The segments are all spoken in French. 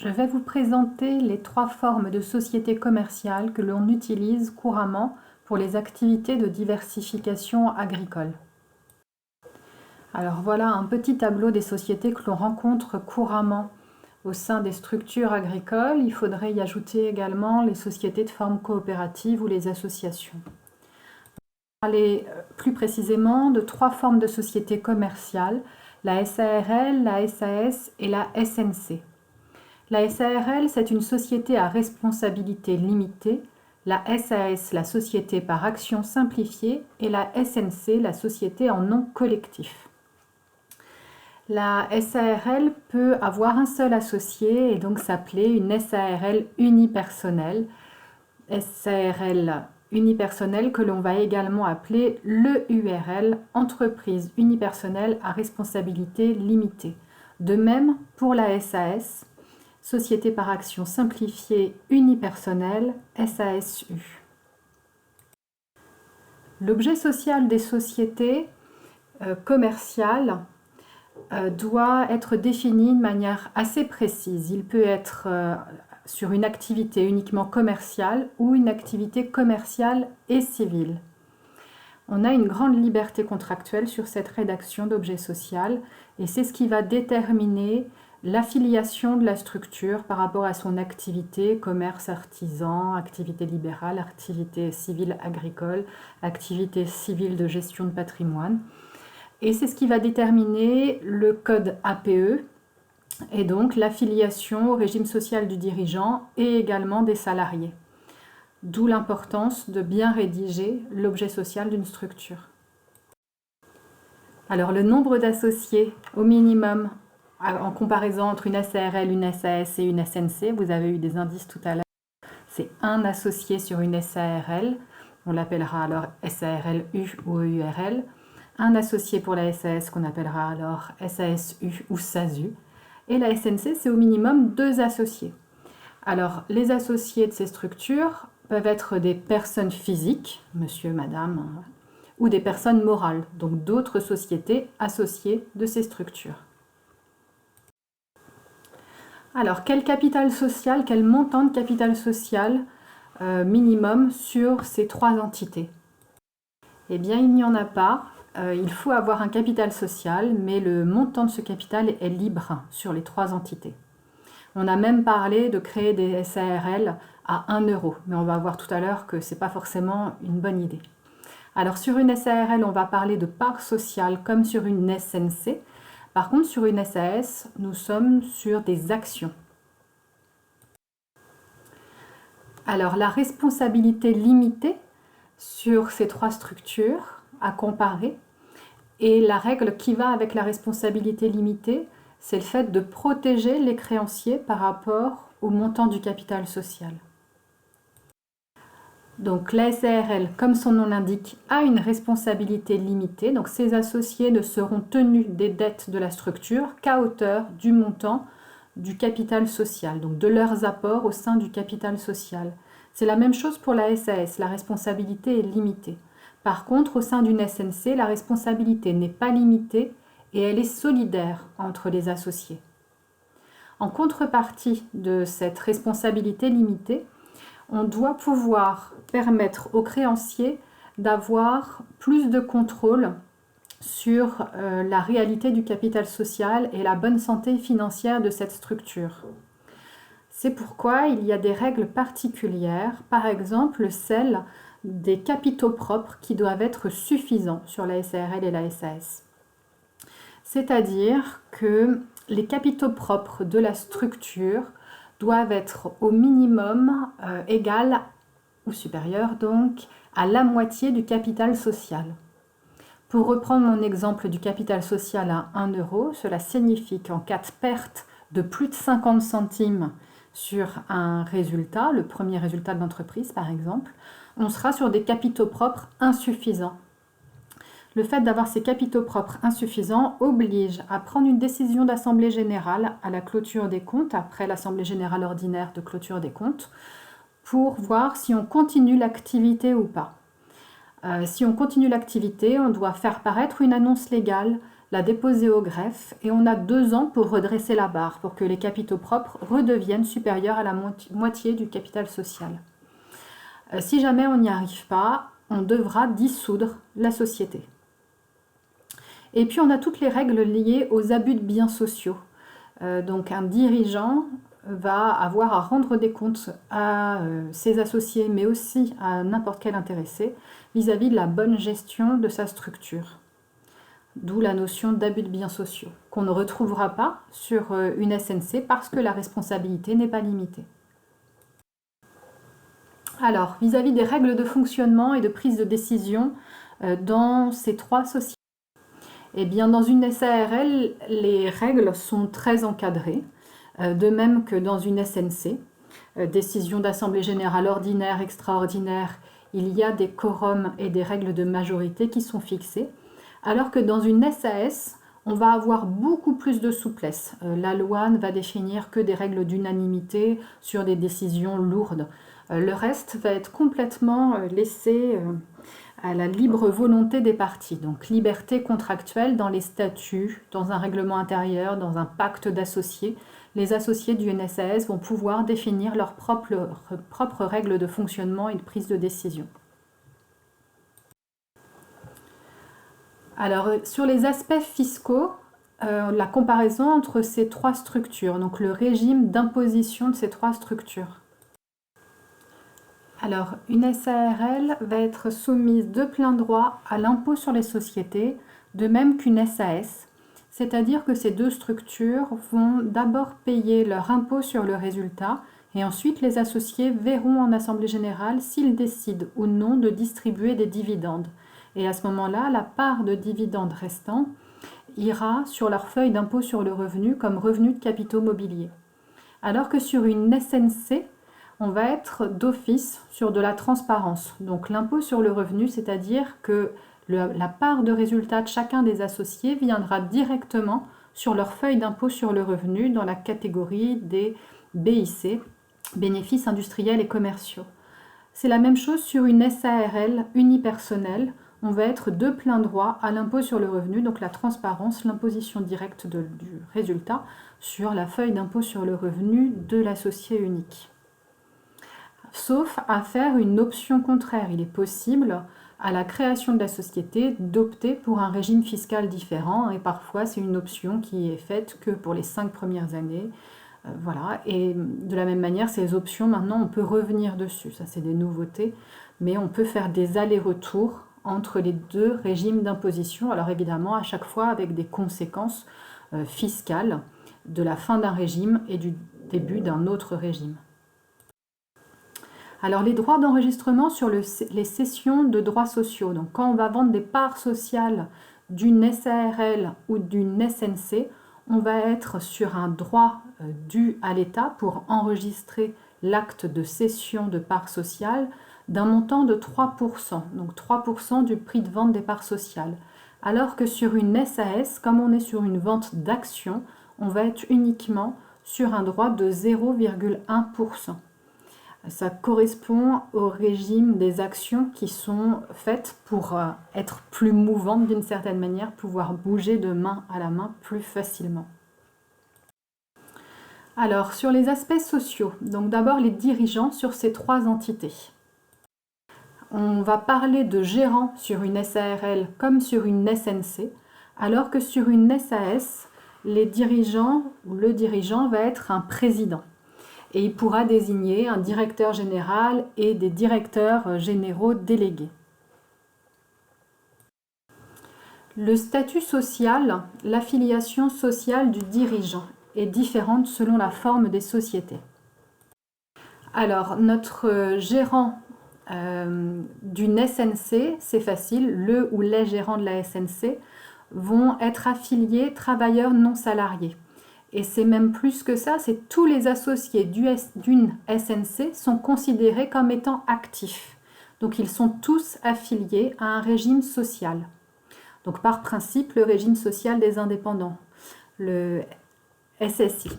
Je vais vous présenter les 3 formes de sociétés commerciales que l'on utilise couramment pour les activités de diversification agricole. Alors voilà un petit tableau des sociétés que l'on rencontre couramment au sein des structures agricoles. Il faudrait y ajouter également les sociétés de forme coopérative ou les associations. On va parler plus précisément de 3 formes de sociétés commerciales, la SARL, la SAS et la SNC. La SARL, c'est une société à responsabilité limitée, la SAS, la société par action simplifiée, et la SNC, la société en nom collectif. La SARL peut avoir un seul associé et donc s'appeler une SARL unipersonnelle. SARL unipersonnelle que l'on va également appeler l'EURL, entreprise unipersonnelle à responsabilité limitée. De même pour la SAS, Société par action simplifiée unipersonnelle, SASU. L'objet social des sociétés commerciales doit être défini de manière assez précise. Il peut être sur une activité uniquement commerciale ou une activité commerciale et civile. On a une grande liberté contractuelle sur cette rédaction d'objet social et c'est ce qui va déterminer l'affiliation de la structure par rapport à son activité, commerce artisan, activité libérale, activité civile agricole, activité civile de gestion de patrimoine. Et c'est ce qui va déterminer le code APE et donc l'affiliation au régime social du dirigeant et également des salariés. D'où l'importance de bien rédiger l'objet social d'une structure. Alors le nombre d'associés au minimum en comparaison entre une SARL, une SAS et une SNC, vous avez eu des indices tout à l'heure, c'est un associé sur une SARL, on l'appellera alors SARL-U ou EURL, un associé pour la SAS qu'on appellera alors SASU ou SASU, et la SNC c'est au minimum 2 associés. Alors les associés de ces structures peuvent être des personnes physiques, monsieur, madame, ou des personnes morales, donc d'autres sociétés associées de ces structures. Alors, quel capital social, quel montant de capital social minimum sur ces 3 entités? Eh bien, il n'y en a pas. Il faut avoir un capital social, mais le montant de ce capital est libre sur les 3 entités. On a même parlé de créer des SARL à 1 €, mais on va voir tout à l'heure que ce n'est pas forcément une bonne idée. Alors, sur une SARL, on va parler de part sociale comme sur une SNC. Par contre, sur une SAS, nous sommes sur des actions. Alors, la responsabilité limitée sur ces 3 structures à comparer, et la règle qui va avec la responsabilité limitée, c'est le fait de protéger les créanciers par rapport au montant du capital social. Donc la SARL, comme son nom l'indique, a une responsabilité limitée. Donc ses associés ne seront tenus des dettes de la structure qu'à hauteur du montant du capital social, donc de leurs apports au sein du capital social. C'est la même chose pour la SAS, la responsabilité est limitée. Par contre, au sein d'une SNC, la responsabilité n'est pas limitée et elle est solidaire entre les associés. En contrepartie de cette responsabilité limitée, on doit pouvoir permettre aux créanciers d'avoir plus de contrôle sur la réalité du capital social et la bonne santé financière de cette structure. C'est pourquoi il y a des règles particulières, par exemple celle des capitaux propres qui doivent être suffisants sur la SARL et la SAS. C'est-à-dire que les capitaux propres de la structure doivent être au minimum égales ou supérieurs donc à la moitié du capital social. Pour reprendre mon exemple du capital social à 1 €, cela signifie qu'en cas de perte de plus de 50 centimes sur un résultat, le premier résultat de l'entreprise par exemple, on sera sur des capitaux propres insuffisants. Le fait d'avoir ces capitaux propres insuffisants oblige à prendre une décision d'assemblée générale à la clôture des comptes, après l'assemblée générale ordinaire de clôture des comptes, pour voir si on continue l'activité ou pas. Si on continue l'activité, on doit faire paraître une annonce légale la déposer au greffe et on a 2 ans pour redresser la barre, pour que les capitaux propres redeviennent supérieurs à la moitié du capital social. Si jamais on n'y arrive pas, on devra dissoudre la société. Et puis on a toutes les règles liées aux abus de biens sociaux. Donc un dirigeant va avoir à rendre des comptes à ses associés, mais aussi à n'importe quel intéressé, vis-à-vis de la bonne gestion de sa structure. D'où la notion d'abus de biens sociaux, qu'on ne retrouvera pas sur une SNC parce que la responsabilité n'est pas limitée. Alors, vis-à-vis des règles de fonctionnement et de prise de décision dans ces 3 sociétés, eh bien, dans une SARL, les règles sont très encadrées, de même que dans une SNC. Décision d'assemblée générale ordinaire, extraordinaire, il y a des quorums et des règles de majorité qui sont fixées, alors que dans une SAS, on va avoir beaucoup plus de souplesse. La loi ne va définir que des règles d'unanimité sur des décisions lourdes. Le reste va être complètement laissé à la libre volonté des parties. Donc liberté contractuelle dans les statuts, dans un règlement intérieur, dans un pacte d'associés. Les associés du SAS vont pouvoir définir leurs propres règles de fonctionnement et de prise de décision. Alors, sur les aspects fiscaux, la comparaison entre ces 3 structures, donc le régime d'imposition de ces 3 structures. Alors, une SARL va être soumise de plein droit à l'impôt sur les sociétés, de même qu'une SAS, c'est-à-dire que ces 2 structures vont d'abord payer leur impôt sur le résultat et ensuite les associés verront en assemblée générale s'ils décident ou non de distribuer des dividendes. Et à ce moment-là, la part de dividendes restant ira sur leur feuille d'impôt sur le revenu comme revenu de capitaux mobiliers. Alors que sur une SNC, on va être d'office sur de la transparence. Donc l'impôt sur le revenu, c'est-à-dire que la part de résultat de chacun des associés viendra directement sur leur feuille d'impôt sur le revenu dans la catégorie des BIC, bénéfices industriels et commerciaux. C'est la même chose sur une SARL unipersonnelle. On va être de plein droit à l'impôt sur le revenu, donc la transparence, l'imposition directe du résultat sur la feuille d'impôt sur le revenu de l'associé unique. Sauf à faire une option contraire. Il est possible, à la création de la société, d'opter pour un régime fiscal différent, et parfois c'est une option qui est faite que pour les 5 premières années. Voilà. Et de la même manière, ces options, maintenant, on peut revenir dessus. Ça, c'est des nouveautés, mais on peut faire des allers-retours entre les 2 régimes d'imposition. Alors évidemment, à chaque fois avec des conséquences fiscales de la fin d'un régime et du début d'un autre régime. Alors les droits d'enregistrement sur les cessions de droits sociaux. Donc quand on va vendre des parts sociales d'une SARL ou d'une SNC, on va être sur un droit dû à l'État pour enregistrer l'acte de cession de parts sociales d'un montant de 3%, donc 3% du prix de vente des parts sociales. Alors que sur une SAS, comme on est sur une vente d'actions, on va être uniquement sur un droit de 0,1%. Ça correspond au régime des actions qui sont faites pour être plus mouvantes d'une certaine manière, pouvoir bouger de main à la main plus facilement. Alors, sur les aspects sociaux, donc d'abord les dirigeants sur ces 3 entités. On va parler de gérant sur une SARL comme sur une SNC, alors que sur une SAS, les dirigeants ou le dirigeant va être un président. Et il pourra désigner un directeur général et des directeurs généraux délégués. Le statut social, l'affiliation sociale du dirigeant est différente selon la forme des sociétés. Alors, notre gérant d'une SNC, c'est facile, le ou les gérants de la SNC vont être affiliés travailleurs non salariés. Et c'est même plus que ça, c'est tous les associés d'une SNC sont considérés comme étant actifs. Donc ils sont tous affiliés à un régime social. Donc par principe, le régime social des indépendants, le SSI.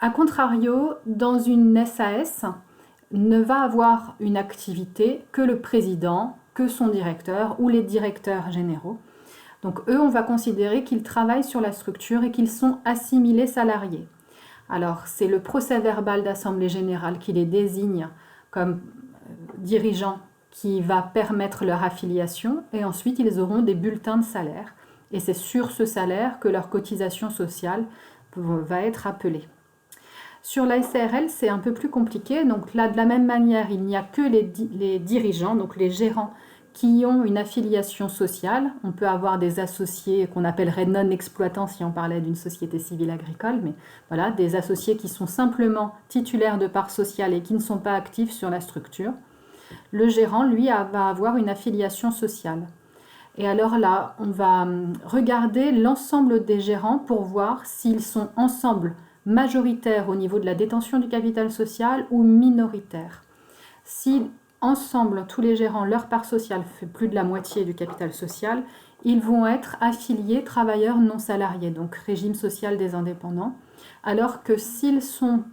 A contrario, dans une SAS, ne va avoir une activité que le président, que son directeur ou les directeurs généraux. Donc eux, on va considérer qu'ils travaillent sur la structure et qu'ils sont assimilés salariés. Alors c'est le procès-verbal d'Assemblée générale qui les désigne comme dirigeants qui va permettre leur affiliation et ensuite ils auront des bulletins de salaire. Et c'est sur ce salaire que leur cotisation sociale va être appelée. Sur la SARL, c'est un peu plus compliqué. Donc là, de la même manière, il n'y a que les dirigeants, donc les gérants, qui ont une affiliation sociale. On peut avoir des associés qu'on appellerait non-exploitants si on parlait d'une société civile agricole, mais voilà, des associés qui sont simplement titulaires de parts sociales et qui ne sont pas actifs sur la structure. Le gérant, lui, va avoir une affiliation sociale. Et alors là, on va regarder l'ensemble des gérants pour voir s'ils sont ensemble majoritaires au niveau de la détention du capital social ou minoritaires. Si ensemble, tous les gérants, leur part sociale fait plus de la moitié du capital social, ils vont être affiliés travailleurs non salariés, donc régime social des indépendants, alors que s'ils sont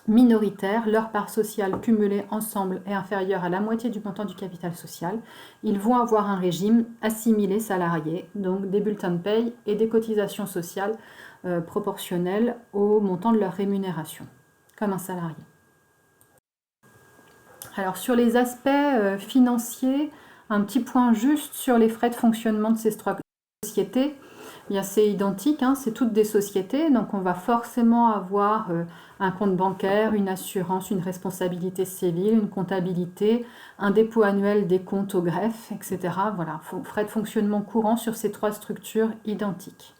minoritaires, leur part sociale cumulée ensemble est inférieure à la moitié du montant du capital social, ils vont avoir un régime assimilé salarié, donc des bulletins de paye et des cotisations sociales proportionnelles au montant de leur rémunération, comme un salarié. Alors sur les aspects financiers, un petit point juste sur les frais de fonctionnement de ces trois sociétés. Bien, c'est identique, hein, c'est toutes des sociétés, donc on va forcément avoir un compte bancaire, une assurance, une responsabilité civile, une comptabilité, un dépôt annuel des comptes au greffe, etc. Voilà, frais de fonctionnement courants sur ces trois structures identiques.